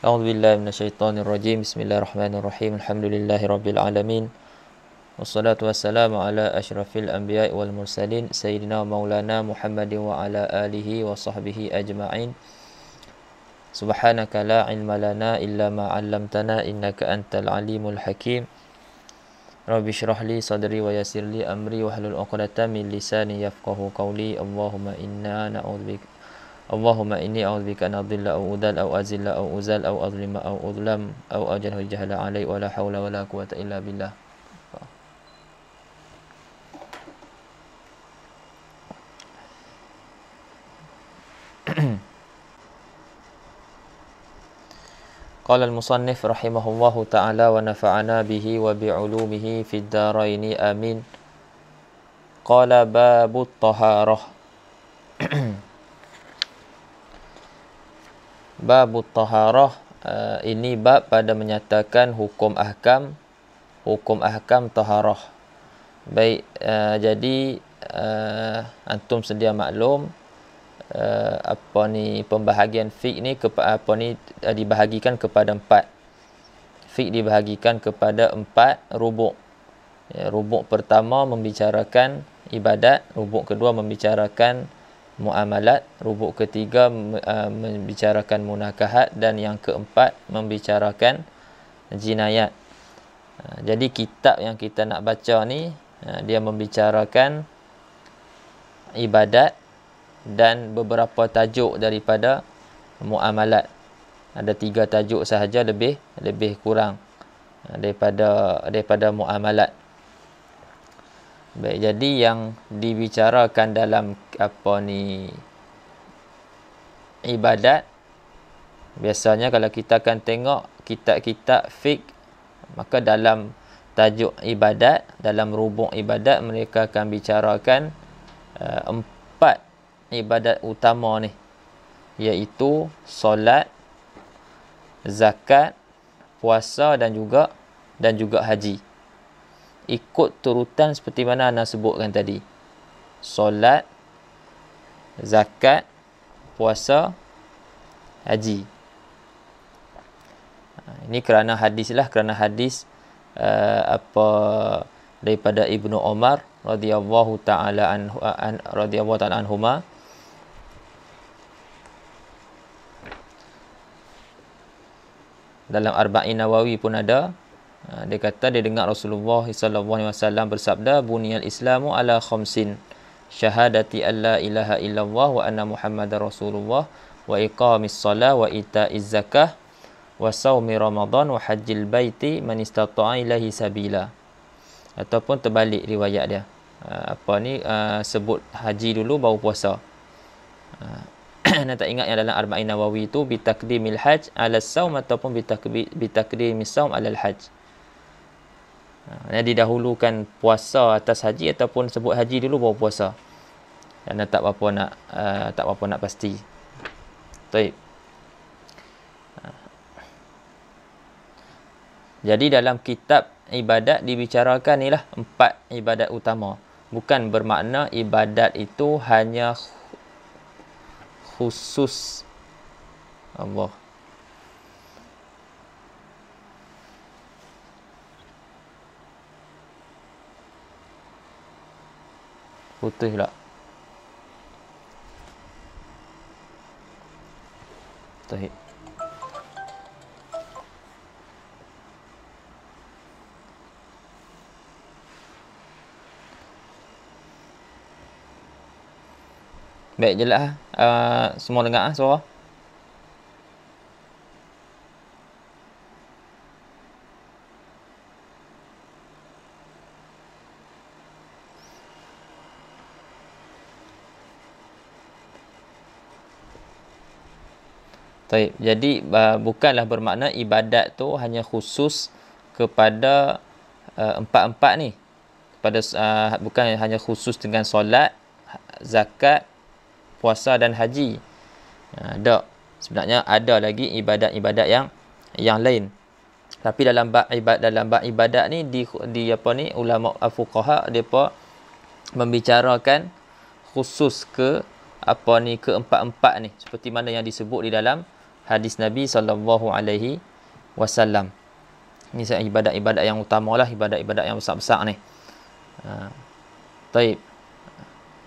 A'udzu billahi minasyaitonir rajim. Bismillahirrahmanirrahim. Alhamdulillahirabbil alamin. Wassalatu wassalamu ala asyrafil anbiya'i wal mursalin sayyidina maulana Muhammadin wa ala alihi wa sahbihi ajma'in. Subhanaka la ilma lana illa ma 'allamtana innaka antal alimul hakim. Rabbi shrah li sadri wa yassir li amri wahlul 'uqdatam min lisani yafqahu qawli. Allahumma inni a'udzubika an adilla aw udal aw azilla aw uzal aw azlima aw udlam aw ajhal jahala alai wa la haula wa la quwwata illa billah. Qala al-musannif rahimahullahu ta'ala wa nafa'ana bihi wa bi'ulumihi fid dharain amin. Qala babut taharah. Babut taharah, ini bab pada menyatakan hukum ahkam taharah. Baik, jadi antum sedia maklum pembahagian fiqh ni dibahagikan kepada 4. Fiqh dibahagikan kepada 4 rubuk. Rubuk pertama membicarakan ibadat, rubuk kedua membicarakan muamalat, rubuk ketiga membicarakan munakahat, dan yang keempat membicarakan jinayat. Jadi kitab yang kita nak baca ni dia membicarakan ibadat dan beberapa tajuk daripada muamalat. Ada 3 tajuk sahaja, lebih kurang daripada muamalat. Baik, jadi yang dibicarakan dalam ibadat, biasanya kalau kita akan tengok kitab-kitab fiqh, maka dalam tajuk ibadat, dalam rubuk ibadat, mereka akan bicarakan 4 ibadat utama ni, iaitu solat, zakat, puasa dan juga haji. Ikut turutan seperti mana ana sebutkan tadi. Solat, zakat, puasa, haji. Ini kerana hadis daripada Ibnu Umar radhiyallahu ta'ala anhuma. Dalam Arba'in Nawawi pun ada. Dia kata dia dengar Rasulullah sallallahu alaihi wasallam bersabda, buniyal islamu ala khamsin, syahadati alla ilaha illallah wa anna muhammadar rasulullah wa iqamis salah wa ita'iz zakah wa saumi ramadan wa hajjil baiti man istata'a ilaihi sabila. Ataupun terbalik riwayat dia. Sebut haji dulu baru puasa. Nak tak ingat yang dalam Arba'in Nawawi itu bitakdimil hajj ala saum ataupun bitakdimis saum ala al-hajj. Didahulukan puasa atas haji ataupun sebut haji dulu baru puasa. Kerana tak berapa nak pasti. Baik. Jadi dalam kitab ibadat dibicarakan inilah 4 ibadat utama. Bukan bermakna ibadat itu hanya khusus Allah. Putus pula. Baik. Baik, jelas. Semua dengar suara? Baik, jadi bukanlah bermakna ibadat tu hanya khusus kepada 4 ni. Bukan hanya khusus dengan solat, zakat, puasa dan haji. Sebenarnya ada lagi ibadat-ibadat yang lain. Tapi dalam bab ibadat ni ulama fuqaha depa membicarakan khusus ke keempat-empat ni, seperti mana yang disebut di dalam hadis Nabi sallallahu alaihi wasallam. Ini ibadat-ibadat yang utamalah, ibadat-ibadat yang besar-besar ni. Taib.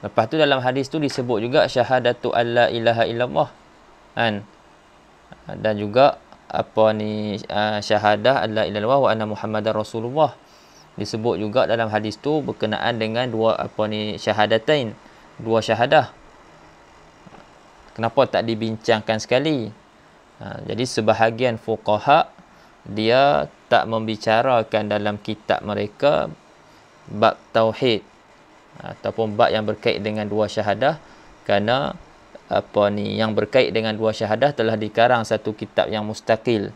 Lepas tu dalam hadis tu disebut juga syahadatu alla ilaha illallah. Kan? Dan juga syahadah alla ilaha illallah wa anna muhammadar rasulullah. Disebut juga dalam hadis tu berkenaan dengan dua syahadatain, dua syahadah. Kenapa tak dibincangkan sekali? Jadi sebahagian fuqaha dia tak membicarakan dalam kitab mereka bab tauhid ataupun bab yang berkait dengan dua syahadah, kerana yang berkait dengan dua syahadah telah dikarang satu kitab yang mustaqil,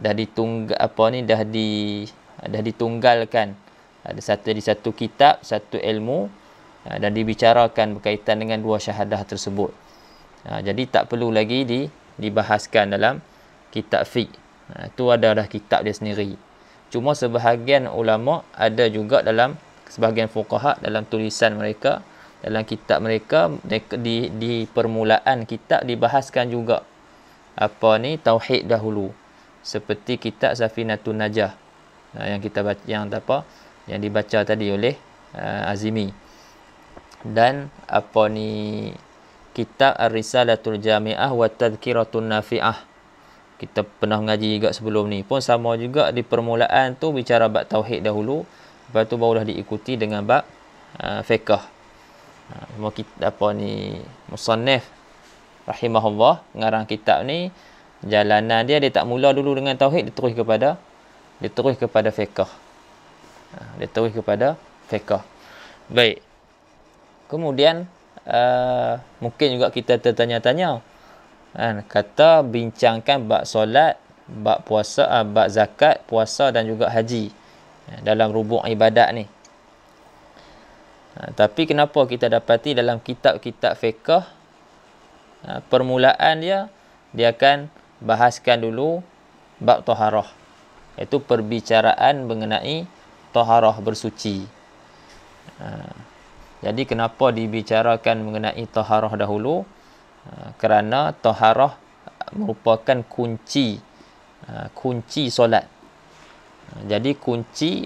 dah ditunggalkan, ada satu kitab, satu ilmu, dan dibicarakan berkaitan dengan dua syahadah tersebut. Jadi tak perlu lagi dibahaskan dalam kitab fiqh. Itu ada dah kitab dia sendiri. Cuma sebahagian ulama ada juga dalam sebahagian fuqaha dalam tulisan mereka, dalam kitab mereka di permulaan kitab dibahaskan juga tauhid dahulu, seperti kitab Safinatun Najah yang kita baca, yang dibaca tadi oleh Azimi, dan kitab Ar-Risalatul Jami'ah wa Tadhkiratun Nafi'ah. Kita pernah mengaji juga sebelum ni pun sama juga, di permulaan tu bicara bab tauhid dahulu, lepas tu barulah diikuti dengan bab fiqh. Musannif rahimahullah ngarang kitab ni, jalanan dia tak mula dulu dengan tauhid, dia terus kepada fiqh. Dia terus kepada fiqh. Baik. Kemudian mungkin juga kita tertanya-tanya, kata bincangkan bab solat, bab puasa, bab zakat, puasa dan juga haji dalam rubuk ibadat ni. Tapi kenapa kita dapati dalam kitab-kitab fiqh permulaan dia akan bahaskan dulu bab taharah, iaitu perbicaraan mengenai taharah, bersuci. Jadi kenapa dibicarakan mengenai taharah dahulu? Kerana taharah merupakan kunci solat. Jadi kunci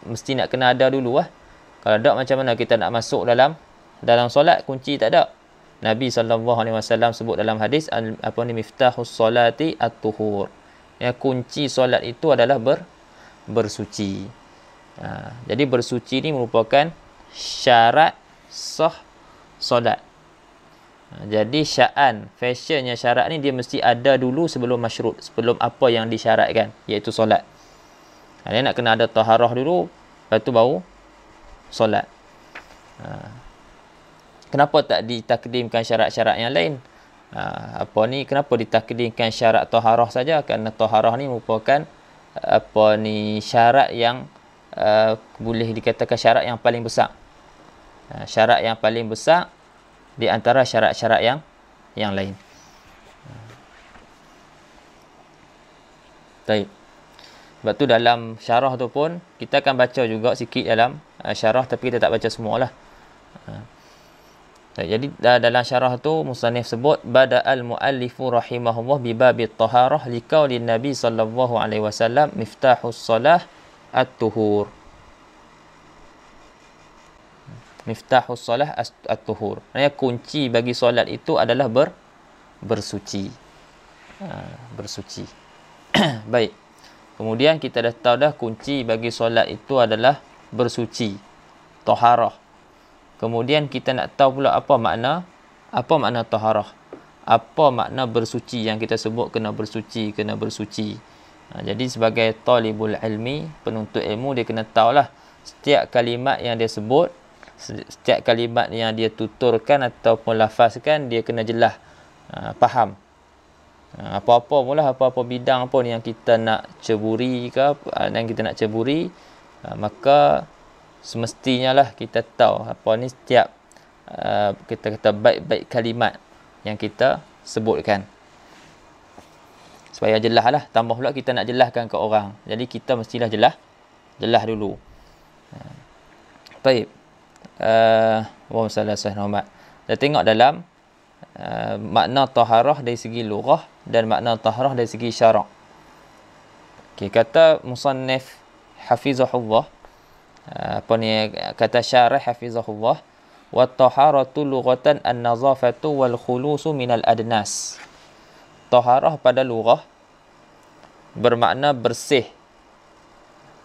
mesti nak kena ada dulu lah. Kalau tak, macam mana kita nak masuk dalam solat? Kunci tak ada. Nabi SAW sebut dalam hadis, miftahus solati at-tuhur. Ya, kunci solat itu adalah bersuci. Jadi bersuci ni merupakan syarat sah solat. Jadi fashionnya syarat ni dia mesti ada dulu sebelum masyrut, sebelum apa yang disyaratkan, iaitu solat. Dia nak kena ada taharah dulu, lepas tu baru solat. Kenapa tak ditakdimkan syarat-syarat yang lain? Kenapa ditakdimkan syarat taharah saja? Kerana taharah ni merupakan syarat yang boleh dikatakan syarat yang paling besar. Syarat yang paling besar di antara syarat-syarat yang lain. Baik. Sebab tu dalam syarah tu pun kita akan baca juga sikit dalam syarah, tapi kita tak baca semualah. Jadi dalam syarah tu musannif sebut bada'al muallifu rahimahullah bi babit taharah liqaulin nabi sallallahu alaihi wasallam miftahus salah at-tuhur. Miftahus salah at-tuhur. Maksudnya kunci bagi solat itu adalah bersuci. Bersuci. Baik. Kemudian kita dah tahu dah kunci bagi solat itu adalah bersuci, taharah. Kemudian kita nak tahu pula apa makna taharah. Apa makna bersuci yang kita sebut kena bersuci. Jadi sebagai talibul ilmi, penuntut ilmu, dia kena tahulah setiap kalimat yang dia sebut, setiap kalimat yang dia tuturkan ataupun lafazkan, dia kena jelas, faham. Apa-apa bidang pun yang kita nak ceburi maka semestinya lah kita tahu setiap kita kata baik-baik kalimat yang kita sebutkan, supaya jelas lah. Tambah pula kita nak jelaskan ke orang, jadi kita mestilah jelas dulu. Baik. Kita tengok dalam makna taharah dari segi lughah dan makna taharah dari segi syarak. Okey, kata musannif hafizahullah, kata syarah hafizahullah, wa taharatu lughatan an-nazafatu wal khulusu minal adnas. Taharah pada lughah bermakna bersih.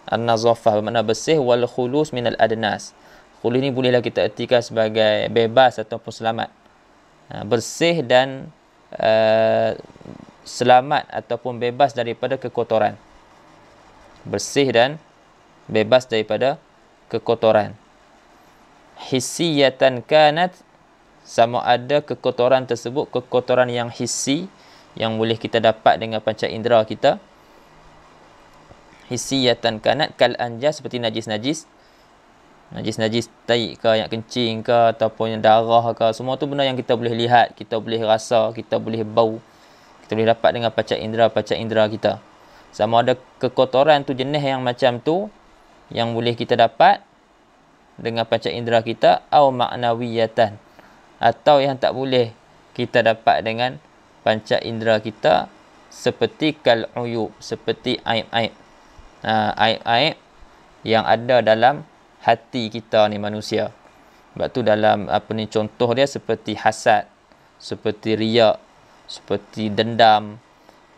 An-nazafah bermakna bersih, wal khulus minal adnas. Khulus ni bolehlah kita ertikan sebagai bebas ataupun selamat. Bersih dan selamat ataupun bebas daripada kekotoran. Bersih dan bebas daripada kekotoran. Hissiyatan kanat, sama ada kekotoran tersebut kekotoran yang hissi, yang boleh kita dapat dengan panca indera kita. Hissiyatan kanat kal anjas, seperti najis-najis. Najis-najis tai ke, yang kencing ke, ataupun yang darah ke, semua tu benda yang kita boleh lihat, kita boleh rasa, kita boleh bau. Kita boleh dapat dengan panca indera kita. Sama ada kekotoran tu jenis yang macam tu yang boleh kita dapat dengan panca indera kita, atau ma'nawiyatan, atau yang tak boleh kita dapat dengan panca indera kita, seperti kal uyub, seperti aib-aib. Aib-aib yang ada dalam hati kita ni manusia. Sebab tu dalam contoh dia seperti hasad, seperti riak, seperti dendam,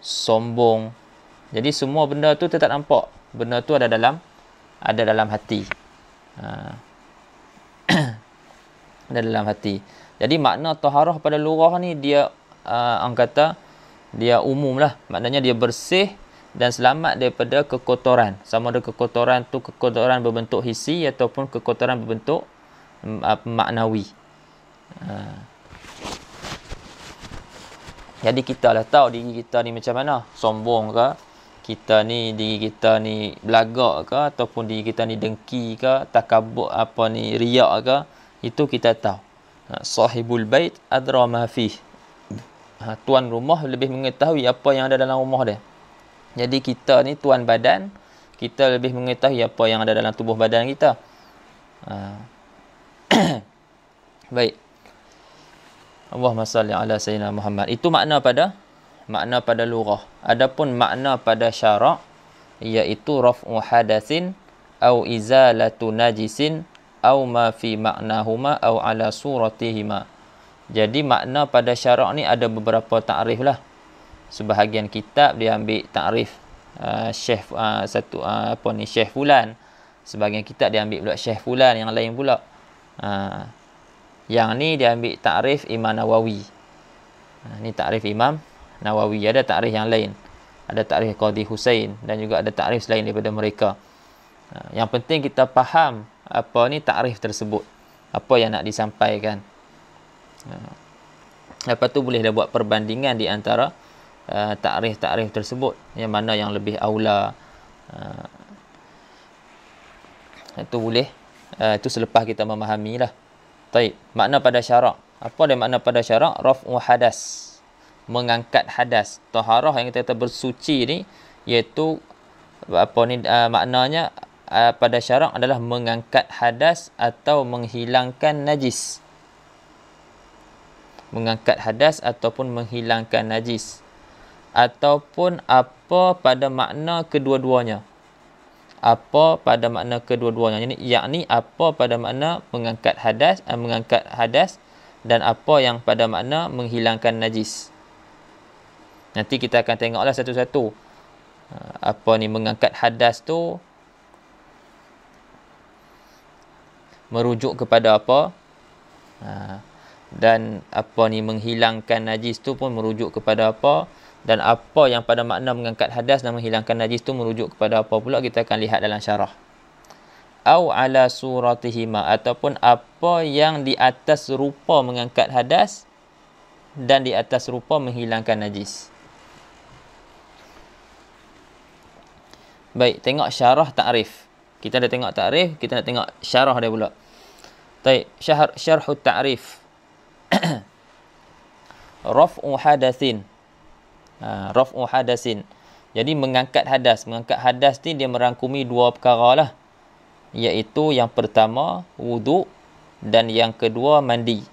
sombong. Jadi semua benda tu tak nampak. Benda tu ada dalam hati. Ada dalam hati. Jadi makna taharah pada lughah ni dia orang kata dia umum lah. Maknanya dia bersih dan selamat daripada kekotoran. Sama ada kekotoran tu kekotoran berbentuk hissi ataupun kekotoran berbentuk maknawi. Jadi kita lah tahu diri kita ni macam mana. Sombong ke? Diri kita ni belagak ke? Ataupun diri kita ni dengki ke? Takabur riak ke? Itu kita tahu. Sahibul bait adra ma fih. Tuan rumah lebih mengetahui apa yang ada dalam rumah dia. Jadi kita ni tuan badan, kita lebih mengetahui apa yang ada dalam tubuh badan kita. Baik. Allahumma salli ala sayyidina Muhammad. Itu makna pada lughah. Adapun makna pada syarak, iaitu raf'u hadatsin au izalatu najisin au ma fi ma'nahuma au ala suratihima. Jadi makna pada syarak ni ada beberapa takrif lah. Sebahagian kitab dia ambil takrif Syekh Syekh fulan. Sebahagian kitab dia ambil pula Syekh fulan yang lain pula. Yang ni dia ambil takrif Imam Nawawi. Ni takrif Imam Nawawi. Ada takrif yang lain. Ada takrif Qadhi Husain dan juga ada takrif selain daripada mereka. Yang penting kita faham apa ni takrif tersebut. Apa yang nak disampaikan. Lepas tu boleh dah buat perbandingan di antara takrif-takrif tersebut, yang mana yang lebih aula. Itu boleh. Itu selepas kita memahami lah. Baik, makna pada syarak. Apa dia makna pada syarak? Raf'u hadas, mengangkat hadas. Taharah yang kita kata bersuci ni, iaitu maknanya pada syarak adalah mengangkat hadas atau menghilangkan najis. Mengangkat hadas ataupun menghilangkan najis. Ataupun apa pada makna kedua-duanya. Apa pada makna kedua-duanya. Yakni apa pada makna mengangkat hadas dan apa yang pada makna menghilangkan najis. Nanti kita akan tengoklah satu-satu. Apa ni mengangkat hadas tu merujuk kepada apa? Dan apa ni menghilangkan najis tu pun merujuk kepada apa? Dan apa yang pada makna mengangkat hadas dan menghilangkan najis tu merujuk kepada apa pula, kita akan lihat dalam syarah. Au ala suratihima, ataupun apa yang di atas rupa mengangkat hadas dan di atas rupa menghilangkan najis. Baik, tengok syarah ta'rif. Kita dah tengok ta'rif, kita nak tengok syarah dia pula. Baik, syarhut ta'rif. Raf'u hadatsin. Raf'u hadasin. Jadi mengangkat hadas. Mengangkat hadas ni dia merangkumi dua perkara lah. Iaitu yang pertama wuduk dan yang kedua mandi.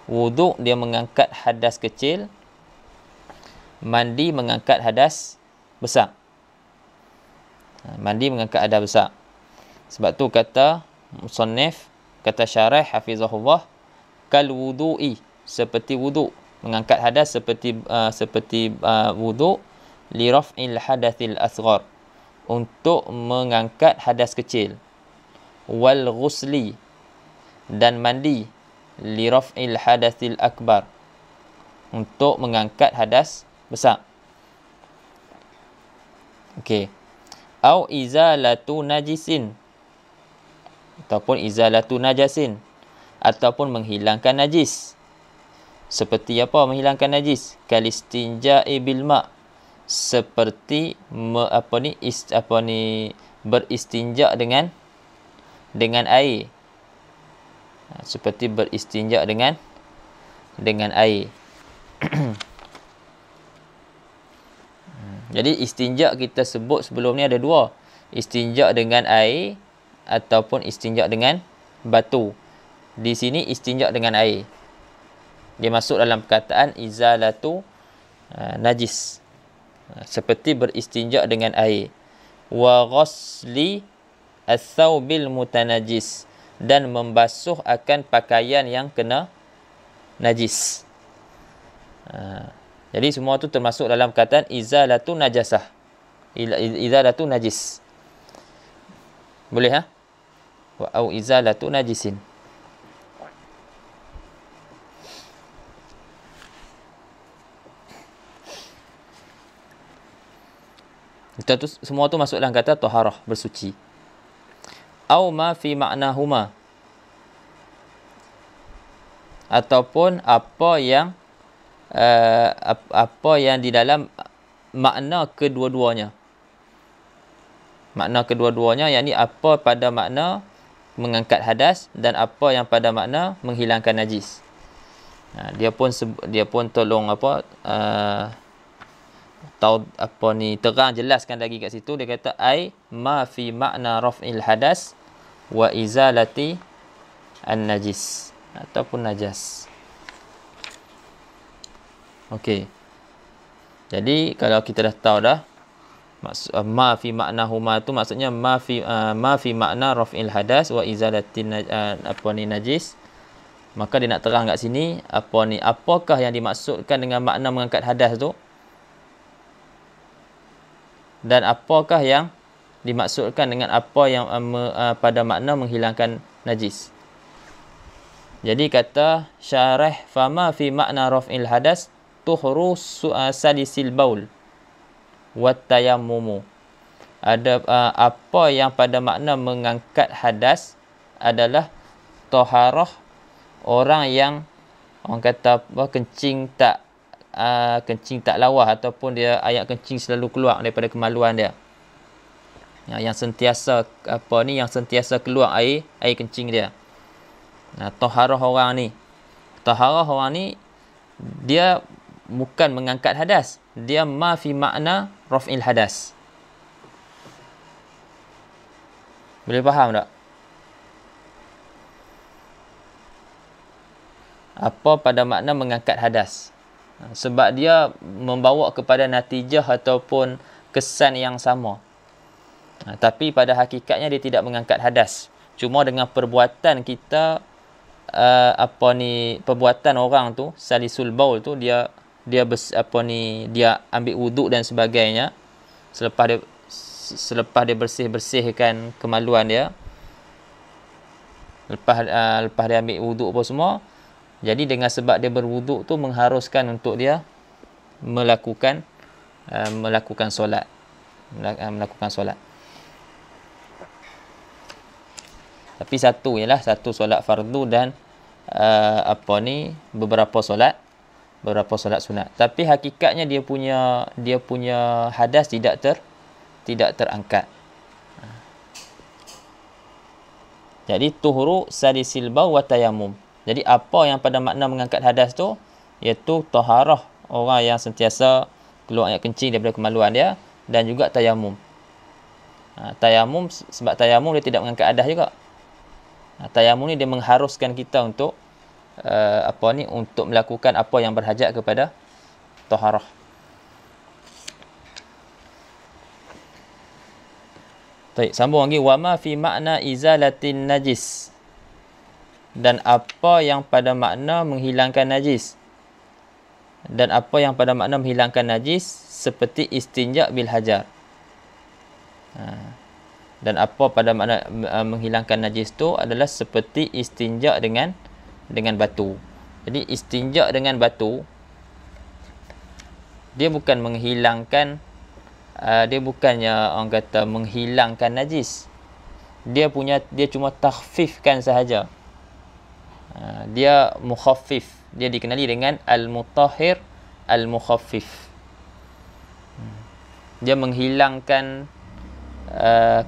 Wuduk dia mengangkat hadas kecil, mandi mengangkat hadas besar. Mandi mengangkat hadas besar. Sebab tu kata musannif, kata syarih hafizahullah, kal wudu'i, seperti wuduk, mengangkat hadas seperti wuduk, li raf'il hadatsil asghar, untuk mengangkat hadas kecil, wal ghusli, dan mandi, li raf'il hadatsil akbar, untuk mengangkat hadas besar. Okey. Au izalatu najisin, ataupun izalatu najasin, ataupun menghilangkan najis. Seperti apa menghilangkan najis? Kalistinja'i bil ma', seperti beristinja dengan air. Seperti beristinja dengan air. Jadi istinja kita sebut sebelum ni ada dua. Istinja dengan air ataupun istinja dengan batu. Di sini istinja dengan air. Dia masuk dalam perkataan izalatu najis. Seperti beristinja dengan air. Wa ghasli ats-tsaubil mutanajjis, dan membasuh akan pakaian yang kena najis. Jadi semua tu termasuk dalam perkataan izalatu najasah. Izalatu najis. Boleh au izalatu najisin. Itu semua tu masuk dalam kata taharah, bersuci. Au ma fi ma'nahuma, ataupun apa yang di dalam makna kedua-duanya. Makna kedua-duanya, yakni apa pada makna mengangkat hadas dan apa yang pada makna menghilangkan najis. Dia pun tolong terang jelaskan lagi kat situ. Dia kata ai ma fi makna raf'il hadas wa izalati an-najis, ataupun najas. Okey. Jadi kalau kita dah tahu dah ma fi ma'nahuma tu maksudnya ma fi makna raf'il hadas wa izalati najis. Maka dia nak terang kat sini apakah yang dimaksudkan dengan makna mengangkat hadas tu, dan apakah yang dimaksudkan dengan apa yang pada makna menghilangkan najis. Jadi kata syarih, fama fi makna raf'il hadas tuhru salisil baul wat tayammumu. Ada apa yang pada makna mengangkat hadas adalah taharah orang yang kata kencing tak lawas, ataupun dia air kencing selalu keluar daripada kemaluan dia. Yang sentiasa keluar air kencing dia. Taharah orang ni dia bukan mengangkat hadas, dia ma fi makna raf'il hadas. Boleh faham tak? Apa pada makna mengangkat hadas? Sebab dia membawa kepada natijah ataupun kesan yang sama. Tapi pada hakikatnya dia tidak mengangkat hadas. Cuma dengan perbuatan kita, perbuatan orang tu, salisul baul tu, dia ambil wuduk dan sebagainya. Selepas dia bersihkan kemaluan dia, lepas dia ambil wuduk apa semua, jadi dengan sebab dia berwuduk tu mengharuskan untuk dia melakukan solat. Tapi satu solat fardu dan beberapa solat sunat. Tapi hakikatnya dia punya hadas tidak terangkat. Jadi tuhuru salisil baul wa tayammum. Jadi apa yang pada makna mengangkat hadas tu, iaitu taharah orang yang sentiasa keluar air kencing daripada kemaluan dia, dan juga tayamum. Tayamum, sebab tayamum dia tidak mengangkat hadas juga. Tayamum ni dia mengharuskan kita untuk untuk melakukan apa yang berhajat kepada taharah. Baik, sambung lagi, wa ma fi makna izalatin najis, dan apa yang pada makna menghilangkan najis, dan apa yang pada makna menghilangkan najis seperti istinja bil hajar. Dan apa pada makna menghilangkan najis tu adalah seperti istinja dengan batu. Jadi istinja dengan batu, dia bukan menghilangkan, dia bukannya orang kata menghilangkan najis. Dia cuma takhfifkan sahaja. Dia mukhaffif. Dia dikenali dengan al-mutahhir al-mukhaffif. Dia menghilangkan,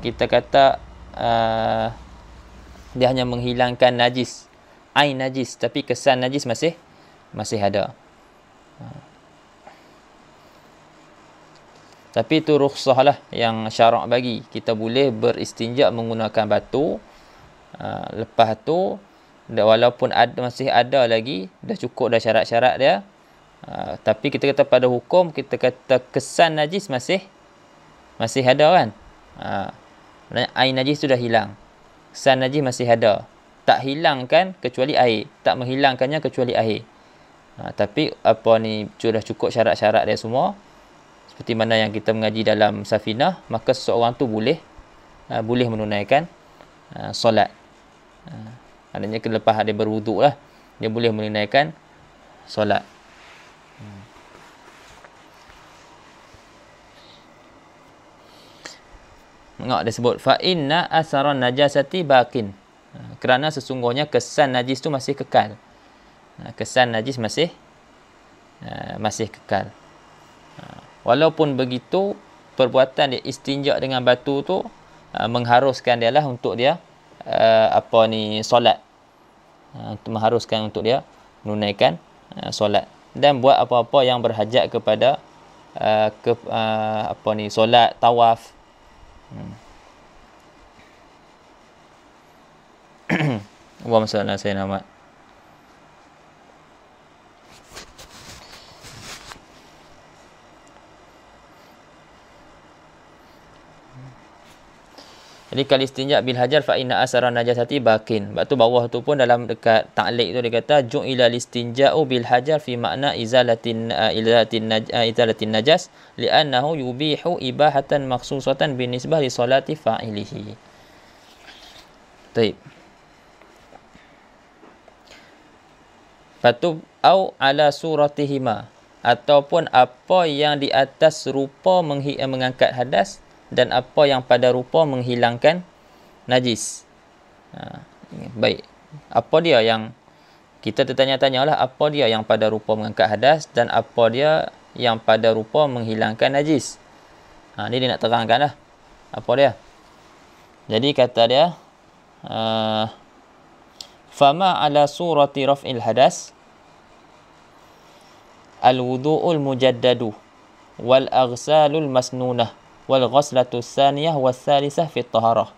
kita kata, dia hanya menghilangkan najis, ain najis, tapi kesan najis masih ada. Tapi itu rukhsah lah yang syarak bagi. Kita boleh beristinja menggunakan batu. Lepas tu, walaupun masih ada lagi, dah cukup dah syarat-syarat dia. Tapi kita kata pada hukum, kita kata kesan najis masih ada kan. Air najis tu dah hilang. Kesan najis masih ada. Tak hilangkan kecuali air. Tak menghilangkannya kecuali air. Tapi sudah cukup syarat-syarat dia semua. Seperti mana yang kita mengaji dalam Safinah, maka seseorang tu boleh menunaikan solat. Adanya lepas dia berwuduk lah, dia boleh menunaikan solat. Dia sebut fa inna asaran najasati baqin. Kerana sesungguhnya kesan najis tu masih kekal. Kesan najis masih kekal. Walaupun begitu, perbuatan dia istinja dengan batu tu mengharuskan dia lah untuk dia solat. Untuk mengharuskan untuk dia menunaikan solat dan buat apa-apa yang berhajat kepada solat, tawaf. Allahumma salli ala sayyidina Muhammad. Jadi kal istinja bil hajar fa inna asara najasati baqin. Sebab tu bawah tu pun dalam dekat ta'liq tu dia kata ju'ila listinja'u bil hajar fi makna izalatin najas li'annahu yubihu ibahatan makhsusatan binisbah li salati fa'ilihi. Baik. Patu au ala suratihima, ataupun apa yang di atas rupa mengangkat hadas dan apa yang pada rupa menghilangkan najis. Baik. Apa dia yang kita tertanya-tanyalah, apa dia yang pada rupa mengangkat hadas dan apa dia yang pada rupa menghilangkan najis. Ni dia nak terangkan lah. Apa dia? Jadi kata dia, fama ala surati raf'il hadas al-wudu'ul mujaddadu wal aghsalul masnunah wal ghaslatu tsaniyah was tsalisah fi taharah.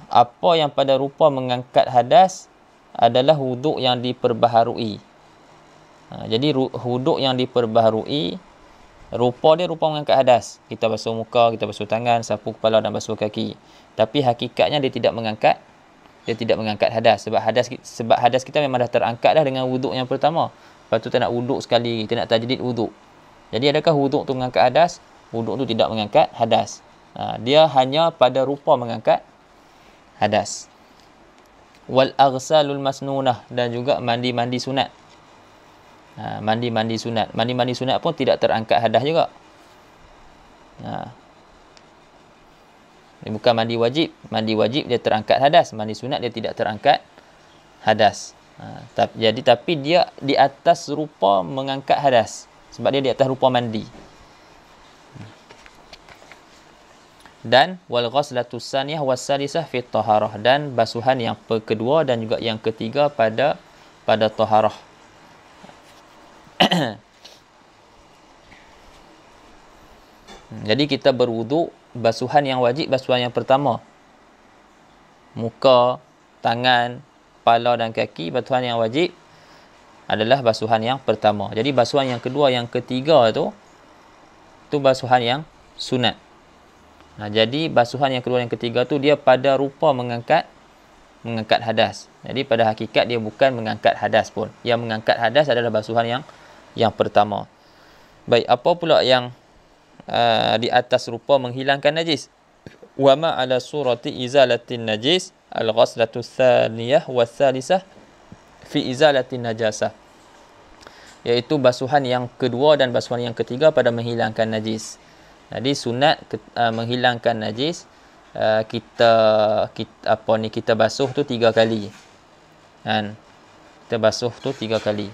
Apa yang pada rupa mengangkat hadas adalah wuduk yang diperbaharui. Jadi wuduk yang diperbaharui, rupa dia rupa mengangkat hadas. Kita basuh muka, kita basuh tangan, sapu kepala dan basuh kaki. Tapi hakikatnya dia tidak mengangkat hadas. Sebab hadas kita memang dah terangkat dah dengan wuduk yang pertama. Lepas tu tak nak wuduk sekali, kita nak tajdid wuduk. Jadi adakah wuduk tu mengangkat hadas? Wuduk tu tidak mengangkat hadas. Dia hanya pada rupa mengangkat hadas. Wal aghsalul masnunah, dan juga mandi-mandi sunat. Mandi-mandi sunat. Mandi-mandi sunat pun tidak terangkat hadas juga. Ini bukan mandi wajib. Mandi wajib dia terangkat hadas. Mandi sunat dia tidak terangkat hadas. Tapi dia di atas rupa mengangkat hadas. Sebab dia di atas rupa mandi. Dan wal ghaslatu tsaniyah was salisah fi taharah, dan basuhan yang kedua dan juga yang ketiga pada taharah. Jadi kita berwuduk, basuhan yang wajib, basuhan yang pertama muka, tangan, kepala dan kaki, basuhan yang wajib adalah basuhan yang pertama. Jadi basuhan yang kedua, yang ketiga tu basuhan yang sunat. Jadi basuhan yang kedua, yang ketiga tu dia pada rupa mengangkat hadas. Jadi pada hakikat dia bukan mengangkat hadas pun. Yang mengangkat hadas adalah basuhan yang pertama. Baik, apa pula yang di atas rupa menghilangkan najis? Wa ma ala surati izalatin najis al-ghaslatu tsaniyah wa tsalisah fi izalatin najasah. Iaitu basuhan yang kedua dan basuhan yang ketiga pada menghilangkan najis. Jadi sunat menghilangkan najis, kita basuh tu 3 kali. Kan? Kita basuh tu 3 kali.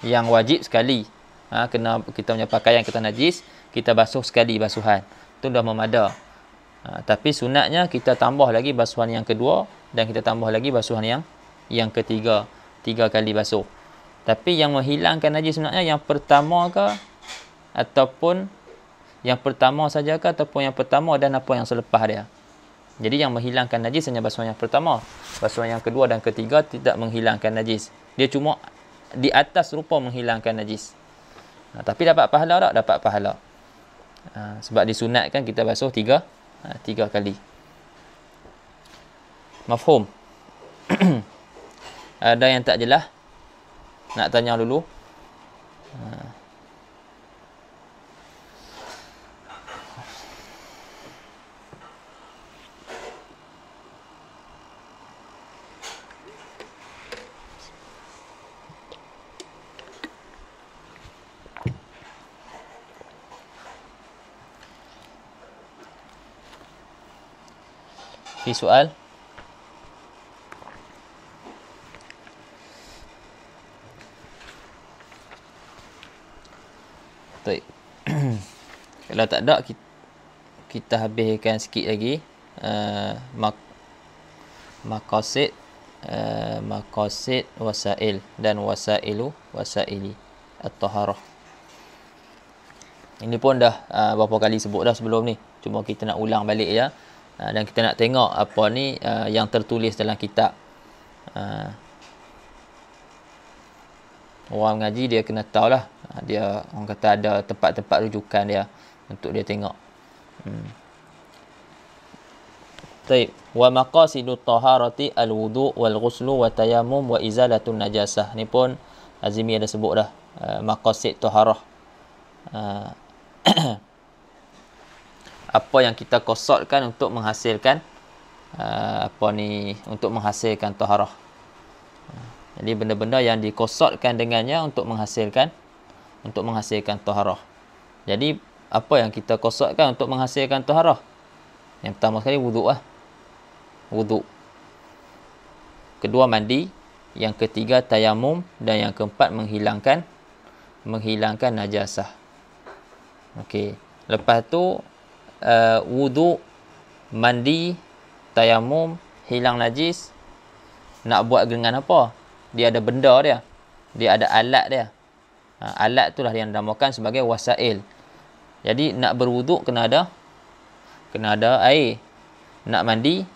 Yang wajib sekali. Kena kita punya pakaian kita najis, kita basuh sekali basuhan. Itu dah memada. Tapi sunatnya kita tambah lagi basuhan yang kedua dan kita tambah lagi basuhan yang ketiga. 3 kali basuh. Tapi yang menghilangkan najis sebenarnya yang pertama ke, ataupun yang pertama saja ke, ataupun yang pertama dan apa yang selepas dia. Jadi yang menghilangkan najis hanya basuhan yang pertama. Basuhan yang kedua dan ketiga tidak menghilangkan najis. Dia cuma di atas rupa menghilangkan najis. Tapi dapat pahala tak? Dapat pahala. Sebab disunatkan kita basuh 3 kali. Mafhum? Ada yang tak jelas? Nak tanya dulu? Fi soal? Baik. Kalau tak ada, kita habiskan sikit lagi. Maqasid wasail dan wasailu wasaili at-taharah. Ini pun dah berapa kali sebut dah sebelum ni. Cuma kita nak ulang balik ya. Dan kita nak tengok apa ni yang tertulis dalam kitab. Orang mengaji dia kena tahulah. Dia orang kata ada tempat-tempat rujukan dia untuk dia tengok. Baik, wa maqasidut taharati al-wudu wal ghuslu wa tayammum wa izalatun najasah. Ni pun Azimi ada sebut dah maqasid taharah. Apa yang kita qasdkan untuk menghasilkan untuk menghasilkan taharah. Jadi benda-benda yang dikosotkan dengannya untuk menghasilkan taharah. Jadi apa yang kita kosotkan untuk menghasilkan taharah? Yang pertama sekali wuduk lah. Wuduk. Kedua mandi, yang ketiga tayamum dan yang keempat menghilangkan najasah. Okey. Lepas tu wuduk, mandi, tayamum, hilang najis, nak buat dengan apa? Dia ada benda dia. Dia ada alat dia. Alat itulah yang dinamakan sebagai wasail. Jadi nak berwuduk kena ada air. Nak mandi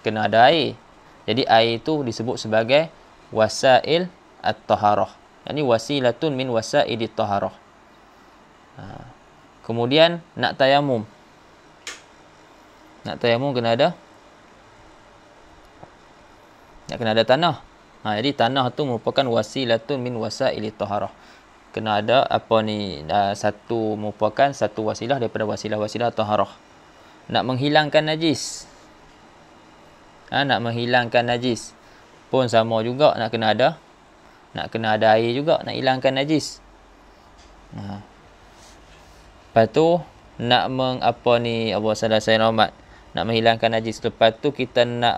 kena ada air. Jadi air itu disebut sebagai wasail at-taharah. Yani wasilatun min wasailit taharah. Kemudian nak tayamum. Nak tayamum kena ada tanah. Jadi tanah tu merupakan wasilatun min wasailit taharah. Kena ada merupakan satu wasilah daripada wasilah-wasilah taharah. Nak menghilangkan najis. Nak menghilangkan najis pun sama juga, nak kena ada air juga nak hilangkan najis. Lepas tu nak nak menghilangkan najis. Lepas tu kita nak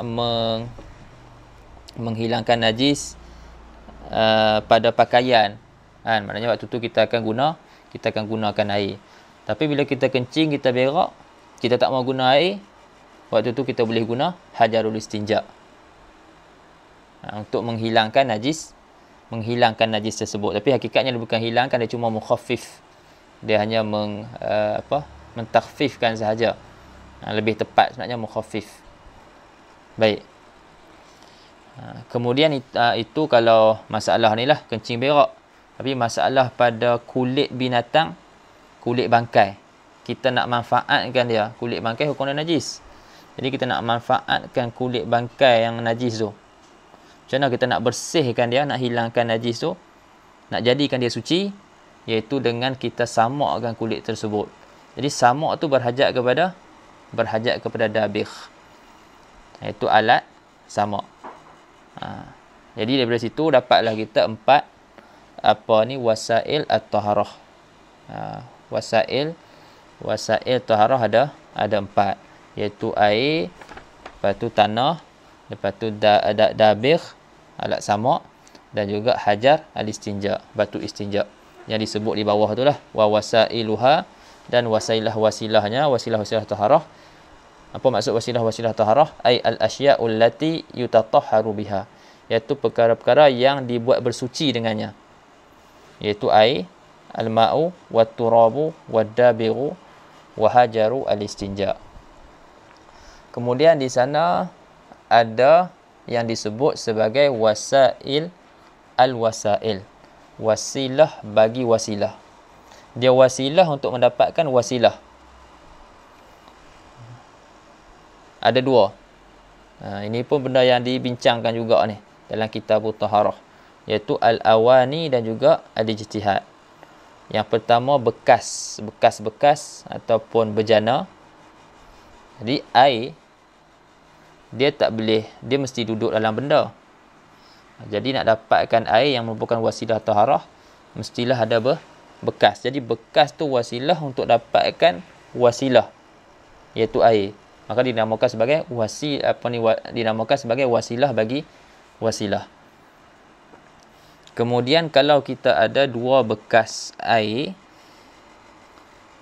menghilangkan najis pada pakaian. Maknanya waktu tu kita akan gunakan air. Tapi bila kita kencing, kita berak, kita tak mau guna air, waktu tu kita boleh guna hajarul istinja. Untuk menghilangkan najis tersebut. Tapi hakikatnya dia bukan hilangkan, dia cuma mukhaffif. Dia hanya mentakhfifkan sahaja. Lebih tepat sebenarnya mukhaffif. Baik. Kemudian itu kalau masalah ni lah kencing berak. Tapi masalah pada kulit binatang, kulit bangkai, kita nak manfaatkan dia, kulit bangkai hukum dia najis. Jadi kita nak manfaatkan kulit bangkai yang najis tu. Macam mana kita nak bersihkan dia, nak hilangkan najis tu, nak jadikan dia suci, iaitu dengan kita samakkan kulit tersebut. Jadi samak tu berhajat kepada dabigh, iaitu alat samak. Jadi daripada situ dapatlah kita 4 wasail at-taharah. Wasail taharah ada 4, iaitu air, lepas tu tanah, lepas tu dabigh, alat samak, dan juga hajar al-istinja, batu istinja yang disebut di bawah tu lah, wa wasailuha, dan wasilahnya, wasilah taharah. Apa maksud wasilah taharah? Ai al-asya'ul lati yutatahharu biha, iaitu perkara-perkara yang dibuat bersuci dengannya, iaitu air, al-ma'u, wat-turabu, wad-dabighu, wa hajaru al-istinja. Kemudian di sana ada yang disebut sebagai wasail al-wasail, wasilah bagi wasilah. Dia wasilah untuk mendapatkan wasilah. Ada 2. Ini pun benda yang dibincangkan juga ni dalam kitab taharah, iaitu al-awani dan juga al-ijtihad. Yang pertama bekas ataupun bejana. Jadi air dia tak boleh, dia mesti duduk dalam benda. Jadi nak dapatkan air yang merupakan wasilah taharah, mestilah ada bekas. Jadi bekas tu wasilah untuk dapatkan wasilah, iaitu air. Maka dinamakan sebagai dinamakan sebagai wasilah bagi wasilah. Kemudian kalau kita ada 2 bekas air,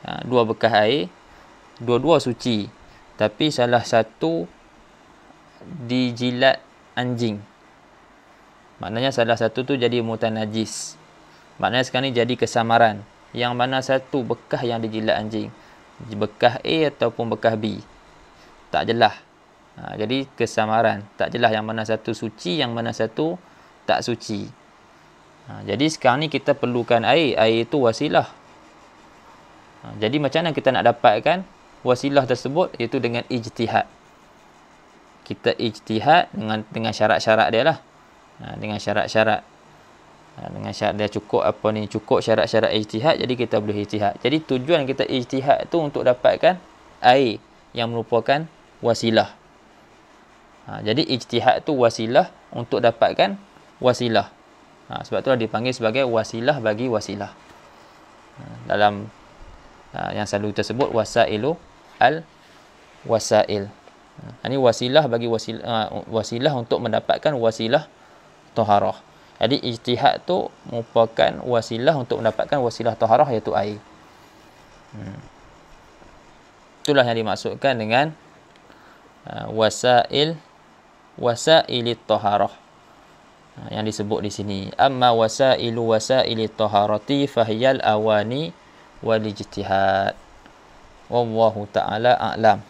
2 bekas air, dua-dua suci, tapi salah satu dijilat anjing, maknanya salah satu tu jadi mutanajis. Maknanya sekarang ni jadi kesamaran. Yang mana satu bekas yang dijilat anjing, bekas A ataupun bekas B, tak jelas. Jadi kesamaran, tak jelas yang mana satu suci, yang mana satu tak suci. Jadi sekarang ni kita perlukan air. Air itu wasilah. Jadi macam mana kita nak dapatkan wasilah tersebut? Iaitu dengan ijtihad. Kita ijtihad dengan syarat-syarat dia lah. Dengan syarat-syarat. Dengan syarat dia cukup syarat-syarat ijtihad, jadi kita boleh ijtihad. Jadi tujuan kita ijtihad tu untuk dapatkan air yang merupakan wasilah. Jadi ijtihad tu wasilah untuk dapatkan wasilah. Sebab itulah dipanggil sebagai wasilah bagi wasilah. Dalam yang selalu tersebut wasailu al-wasail. Ini wasilah bagi wasilah untuk mendapatkan wasilah taharah. Jadi ijtihad tu merupakan wasilah untuk mendapatkan wasilah taharah, iaitu air. Itulah yang dimaksudkan dengan wasailit taharah yang disebut di sini. Amma wasailit taharati fahiyal awani wal ijtihad. Wallahu ta'ala a'lam.